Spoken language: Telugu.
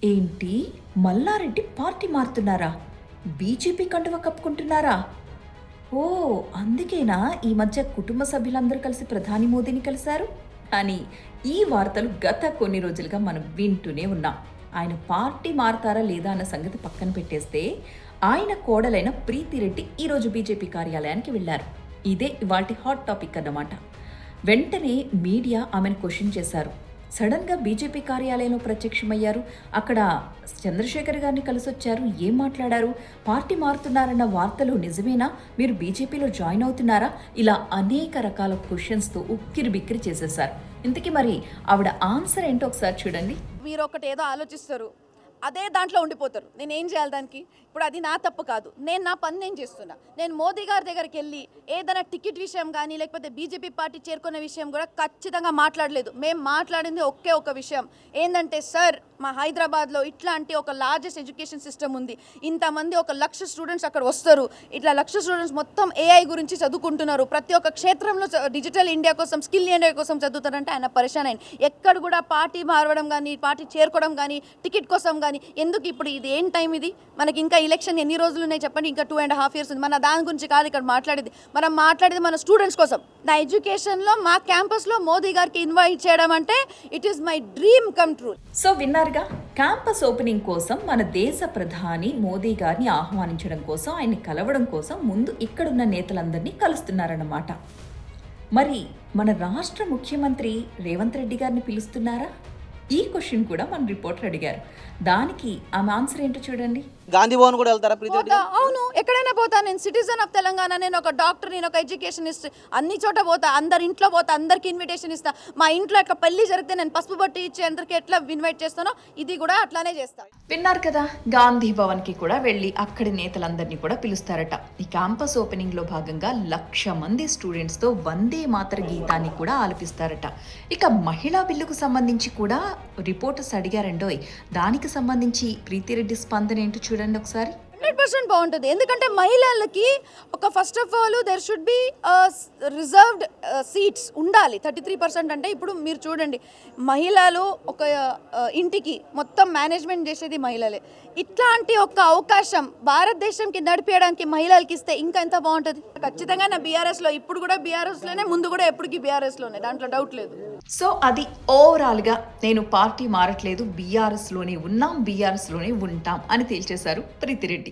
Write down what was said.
ఏంటి, మల్లారెడ్డి పార్టీ మారుతున్నారా? బీజేపీ కండువా కప్పుకుంటున్నారా? ఓ, అందుకేనా ఈ మధ్య కుటుంబ సభ్యులందరూ కలిసి ప్రధాని మోదీని కలిశారు అని ఈ వార్తలు గత కొన్ని రోజులుగా మనం వింటూనే ఉన్నాం. ఆయన పార్టీ మారతారా లేదా అన్న సంగతి పక్కన పెట్టేస్తే, ఆయన కోడలైన ప్రీతిరెడ్డి ఈరోజు బీజేపీ కార్యాలయానికి వెళ్లారు. ఇదే ఇవాల్టి హాట్ టాపిక్ అన్నమాట. వెంటనే మీడియా ఆమెను క్వశ్చన్ చేశారు. సడన్గా బీజేపీ కార్యాలయంలో ప్రత్యక్షమయ్యారు. అక్కడ చంద్రశేఖర్ గారిని కలిసొచ్చారు. ఏం మాట్లాడారు? పార్టీ మారుతున్నారన్న వార్తలు నిజమేనా? మీరు బీజేపీలో జాయిన్ అవుతున్నారా? ఇలా అనేక రకాల క్వశ్చన్స్తో ఉక్కిరి బిక్కిరి చేసేశారు. ఇంతకీ మరి ఆవిడ ఆన్సర్ ఏంటో ఒకసారి చూడండి. మీరు ఒకటి ఏదో ఆలోచిస్తారు, అదే దాంట్లో ఉండిపోతారు. నేను ఏం చేయాలి దానికి? ఇప్పుడు అది నా తప్పు కాదు. నేను నా పని నేను చేస్తున్నా. నేను మోదీ గారి దగ్గరికి వెళ్ళి ఏదైనా టికెట్ విషయం కానీ లేకపోతే బీజేపీ పార్టీ చేరుకునే విషయం కూడా ఖచ్చితంగా మాట్లాడలేదు. మేము మాట్లాడింది ఒకే ఒక విషయం ఏంటంటే, సార్ మా హైదరాబాద్లో ఇట్లాంటి ఒక లార్జెస్ట్ ఎడ్యుకేషన్ సిస్టమ్ ఉంది. ఇంతమంది 1,00,000 స్టూడెంట్స్ అక్కడ వస్తారు. ఇట్లా 1,00,000 స్టూడెంట్స్ మొత్తం ఏఐ గురించి చదువుకుంటున్నారు. ప్రతి ఒక్క క్షేత్రంలో డిజిటల్ ఇండియా కోసం, స్కిల్ ఇండియా కోసం చదువుతారంటే ఆయన పరిశాన్ అయింది. ఎక్కడ కూడా పార్టీ మారడం కానీ, పార్టీ చేరుకోవడం కానీ, టికెట్ కోసం కానీ ఎందుకు? ఇప్పుడు ఇది ఏం టైం ఇది? మనకి ఇంకా ఎలక్షన్ ఎన్ని రోజులు ఉన్నాయి చెప్పండి? ఇంకా 2.5 years ఉంది. మన దాని గురించి కాదు ఇక్కడ మాట్లాడేది. మనం మాట్లాడేది మన స్టూడెంట్స్ కోసం. నా ఎడ్యుకేషన్లో మా క్యాంపస్లో మోదీ గారికి ఇన్వైట్ చేయడం అంటే it is my dream come true. So విన్నారుగా, క్యాంపస్ ఓపెనింగ్ కోసం మన దేశ ప్రధాని మోదీ గారిని ఆహ్వానించడం కోసం, ఆయన్ని కలవడం కోసం ముందు ఇక్కడున్న నేతలందరినీ కలుస్తున్నారన్నమాట. మరి మన రాష్ట్ర ముఖ్యమంత్రి రేవంత్ రెడ్డి గారిని పిలుస్తున్నారా? ఈ క్వశ్చన్ కూడా మన రిపోర్టర్ అడిగారు. దానికి ఆమె ఆన్సర్ ఏంటో చూడండి. గాంధీ భవన్ కూడా వెళ్తారా ప్రీతి? అవును, ఎక్కడైనా పోతా. నేను సిటిజన్ ఆఫ్ తెలంగాణ, నేను ఒక డాక్టర్, నేను ఒక ఎడ్యుకేషనిస్ట్. అన్ని చోట పోతా, అందరి ఇంట్లో పోతా, అందరికి ఇన్విటేషన్ ఇస్తా. మా ఇంట్లో ఎట్లా పెళ్లి జరిగితే నేను పసుపు బట్టి ఇచ్చి అందరికి ఎట్లా ఇన్వైట్ చేస్తానో ఇది కూడా అట్లానే చేస్తాను. విన్నారు కదా, గాంధీ భవన్కి కూడా వెళ్ళి అక్కడి నేతలందరినీ కూడా పిలుస్తారట. ఈ క్యాంపస్ ఓపెనింగ్ లో భాగంగా 1,00,000 మంది స్టూడెంట్స్ తో వందే మాతర గీతాన్ని కూడా ఆలపిస్తారట. ఇక మహిళా బిల్లుకు సంబంధించి కూడా రిపోర్టర్స్ అడిగారండోయ్. దానికి సంబంధించి ప్రీతిరెడ్డి స్పందన ఏంటో చూడండి ఒకసారి. 100% బాగుంటుంది. ఎందుకంటే మహిళలకి ఒక first of all there should be reserved seats ఉండాలి. 33% అంటే ఇప్పుడు మీరు చూడండి, మహిళలు ఒక ఇంటికి మొత్తం మేనేజ్మెంట్ చేసేది మహిళలే. ఇట్లాంటి ఒక అవకాశం భారతదేశంకి నడిపేయడానికి మహిళలకి ఇస్తే ఇంకా ఎంత బాగుంటుంది. ఖచ్చితంగా నా బీఆర్ఎస్లో, ఇప్పుడు కూడా బీఆర్ఎస్లోనే, ముందు కూడా ఎప్పటికీ బీఆర్ఎస్లోనే, దాంట్లో డౌట్ లేదు. సో అది ఓవరాల్గా నేను పార్టీ మారట్లేదు, బీఆర్ఎస్లోనే ఉన్నాం, బీఆర్ఎస్లోనే ఉంటాం అని తేల్చేశారు ప్రీతిరెడ్డి.